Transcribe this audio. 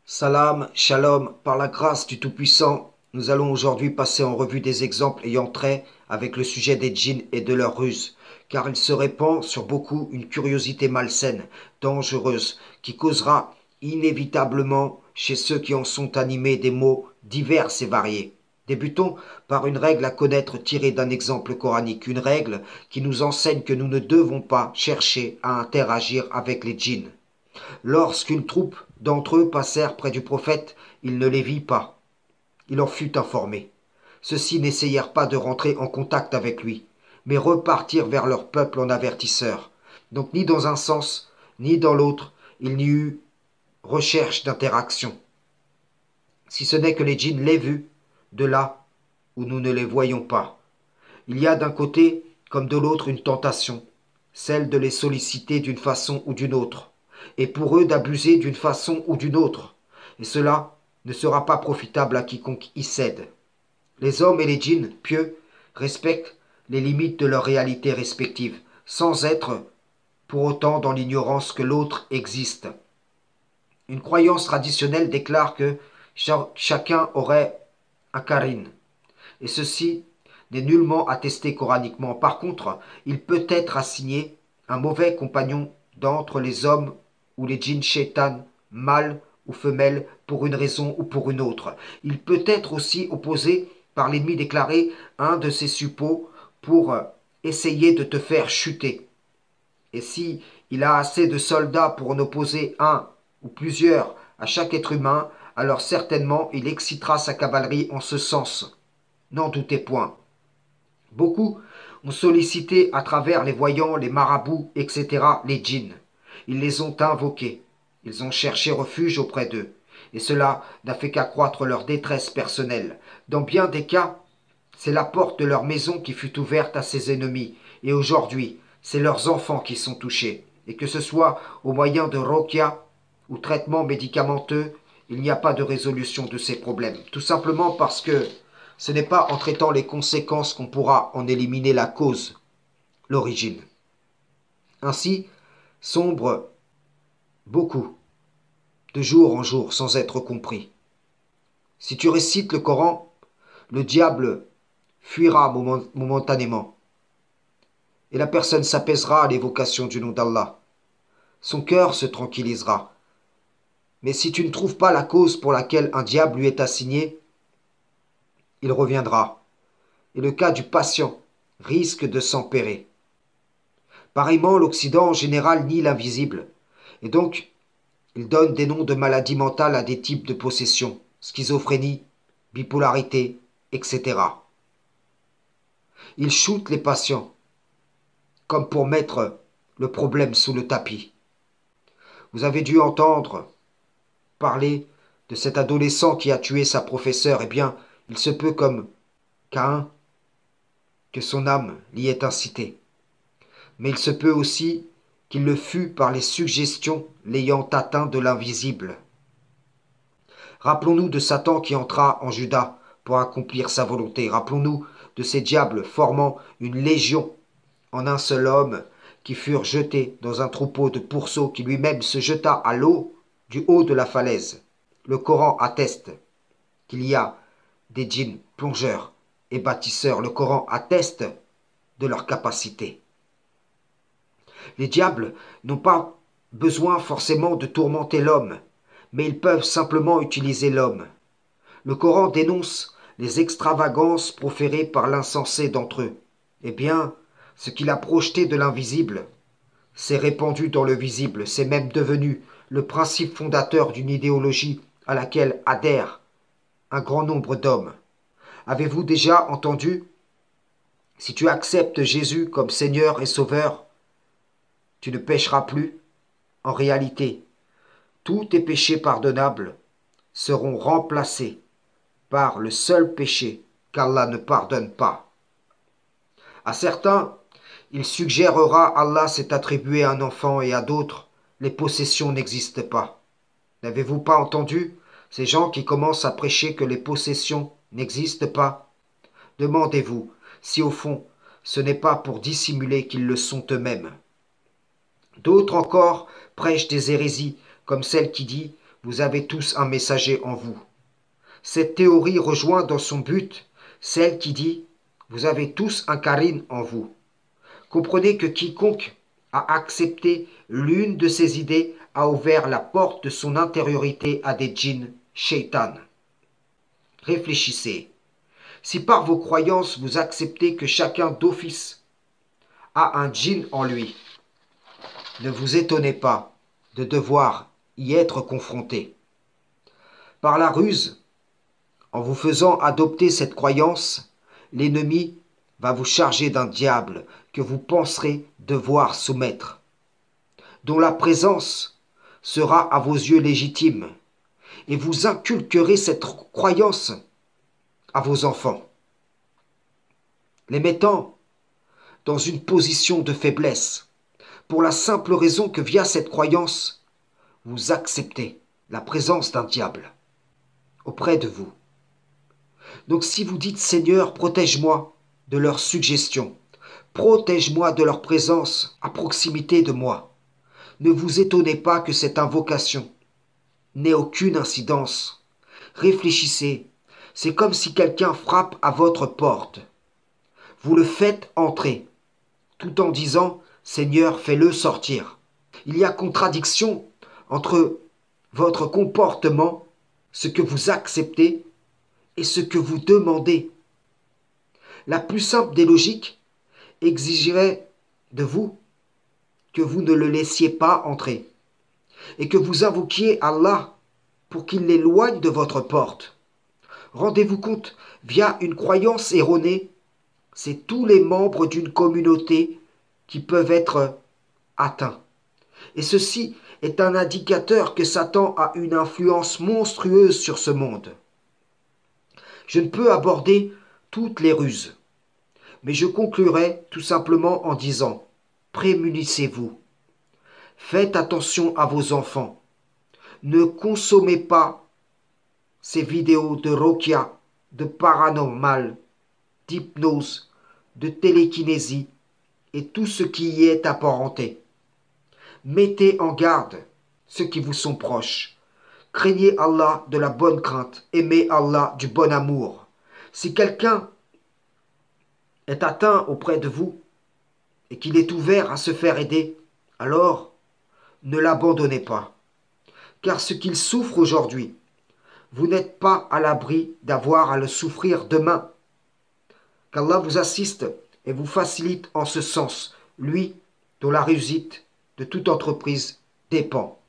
Salam, shalom, par la grâce du Tout-Puissant, nous allons aujourd'hui passer en revue des exemples ayant trait avec le sujet des djinns et de leurs ruses, car il se répand sur beaucoup une curiosité malsaine, dangereuse, qui causera inévitablement chez ceux qui en sont animés des maux divers et variés. Débutons par une règle à connaître tirée d'un exemple coranique, une règle qui nous enseigne que nous ne devons pas chercher à interagir avec les djinns. Lorsqu'une troupe d'entre eux passèrent près du prophète, il ne les vit pas. Il en fut informé. Ceux-ci n'essayèrent pas de rentrer en contact avec lui, mais repartirent vers leur peuple en avertisseurs. Donc ni dans un sens, ni dans l'autre, il n'y eut recherche d'interaction. Si ce n'est que les djinns l'aient vu, de là où nous ne les voyons pas. Il y a d'un côté comme de l'autre une tentation, celle de les solliciter d'une façon ou d'une autre, et pour eux d'abuser d'une façon ou d'une autre, et cela ne sera pas profitable à quiconque y cède. Les hommes et les djinns pieux respectent les limites de leur réalité respective, sans être pour autant dans l'ignorance que l'autre existe. Une croyance traditionnelle déclare que chacun aurait un qarine, et ceci n'est nullement attesté coraniquement. Par contre, il peut être assigné un mauvais compagnon d'entre les hommes ou les djinns shaitan, mâle ou femelle, pour une raison ou pour une autre. Il peut être aussi opposé par l'ennemi déclaré un de ses suppôts pour essayer de te faire chuter. Et si il a assez de soldats pour en opposer un ou plusieurs à chaque être humain, alors certainement il excitera sa cavalerie en ce sens. N'en doutez point. Beaucoup ont sollicité à travers les voyants, les marabouts, etc., les djinns. Ils les ont invoqués. Ils ont cherché refuge auprès d'eux. Et cela n'a fait qu'accroître leur détresse personnelle. Dans bien des cas, c'est la porte de leur maison qui fut ouverte à ses ennemis. Et aujourd'hui, c'est leurs enfants qui sont touchés. Et que ce soit au moyen de rokia ou traitements médicamenteux, il n'y a pas de résolution de ces problèmes. Tout simplement parce que ce n'est pas en traitant les conséquences qu'on pourra en éliminer la cause, l'origine. Ainsi, sombre beaucoup, de jour en jour, sans être compris. Si tu récites le Coran, le diable fuira momentanément, et la personne s'apaisera à l'évocation du nom d'Allah. Son cœur se tranquillisera. Mais si tu ne trouves pas la cause pour laquelle un diable lui est assigné, il reviendra. Et le cas du patient risque de s'empérer. Pareillement, l'Occident en général nie l'invisible, et donc il donne des noms de maladies mentales à des types de possession, schizophrénie, bipolarité, etc. Il shoote les patients, comme pour mettre le problème sous le tapis. Vous avez dû entendre parler de cet adolescent qui a tué sa professeure. Eh bien, il se peut comme Caïn que son âme l'y ait incité. Mais il se peut aussi qu'il le fût par les suggestions l'ayant atteint de l'invisible. Rappelons-nous de Satan qui entra en Judas pour accomplir sa volonté. Rappelons-nous de ces diables formant une légion en un seul homme qui furent jetés dans un troupeau de pourceaux qui lui-même se jeta à l'eau du haut de la falaise. Le Coran atteste qu'il y a des djinns plongeurs et bâtisseurs. Le Coran atteste de leur capacité. Les diables n'ont pas besoin forcément de tourmenter l'homme, mais ils peuvent simplement utiliser l'homme. Le Coran dénonce les extravagances proférées par l'insensé d'entre eux. Eh bien, ce qu'il a projeté de l'invisible s'est répandu dans le visible, c'est même devenu le principe fondateur d'une idéologie à laquelle adhèrent un grand nombre d'hommes. Avez-vous déjà entendu? Si tu acceptes Jésus comme Seigneur et Sauveur, tu ne pécheras plus. En réalité, tous tes péchés pardonnables seront remplacés par le seul péché qu'Allah ne pardonne pas. À certains, il suggérera Allah s'est attribué un enfant et à d'autres, les possessions n'existent pas. N'avez-vous pas entendu ces gens qui commencent à prêcher que les possessions n'existent pas? Demandez-vous si au fond ce n'est pas pour dissimuler qu'ils le sont eux-mêmes. D'autres encore prêchent des hérésies, comme celle qui dit « vous avez tous un messager en vous. Cette théorie rejoint dans son but celle qui dit vous avez tous un Karin en vous. Comprenez que quiconque a accepté l'une de ces idées a ouvert la porte de son intériorité à des djinns shaitan. Réfléchissez. Si par vos croyances vous acceptez que chacun d'office a un djinn en lui, ne vous étonnez pas de devoir y être confronté. Par la ruse, en vous faisant adopter cette croyance, l'ennemi va vous charger d'un diable que vous penserez devoir soumettre, dont la présence sera à vos yeux légitime, et vous inculquerez cette croyance à vos enfants, les mettant dans une position de faiblesse, pour la simple raison que via cette croyance, vous acceptez la présence d'un diable auprès de vous. Donc si vous dites Seigneur, protège-moi de leurs suggestions, protège-moi de leur présence à proximité de moi, ne vous étonnez pas que cette invocation n'ait aucune incidence. Réfléchissez, c'est comme si quelqu'un frappe à votre porte. Vous le faites entrer, tout en disant Seigneur, fais-le sortir. Il y a contradiction entre votre comportement, ce que vous acceptez, et ce que vous demandez. La plus simple des logiques exigerait de vous que vous ne le laissiez pas entrer et que vous invoquiez Allah pour qu'il l'éloigne de votre porte. Rendez-vous compte, via une croyance erronée, c'est tous les membres d'une communauté qui peuvent être atteints. Et ceci est un indicateur que Satan a une influence monstrueuse sur ce monde. Je ne peux aborder toutes les ruses, mais je conclurai tout simplement en disant prémunissez-vous, faites attention à vos enfants, ne consommez pas ces vidéos de Rokia, de paranormal, d'hypnose, de télékinésie et tout ce qui y est apparenté. Mettez en garde ceux qui vous sont proches. Craignez Allah de la bonne crainte, aimez Allah du bon amour. Si quelqu'un est atteint auprès de vous et qu'il est ouvert à se faire aider, alors ne l'abandonnez pas. Car ce qu'il souffre aujourd'hui, vous n'êtes pas à l'abri d'avoir à le souffrir demain. Qu'Allah vous assiste et vous facilite en ce sens, lui dont la réussite de toute entreprise dépend.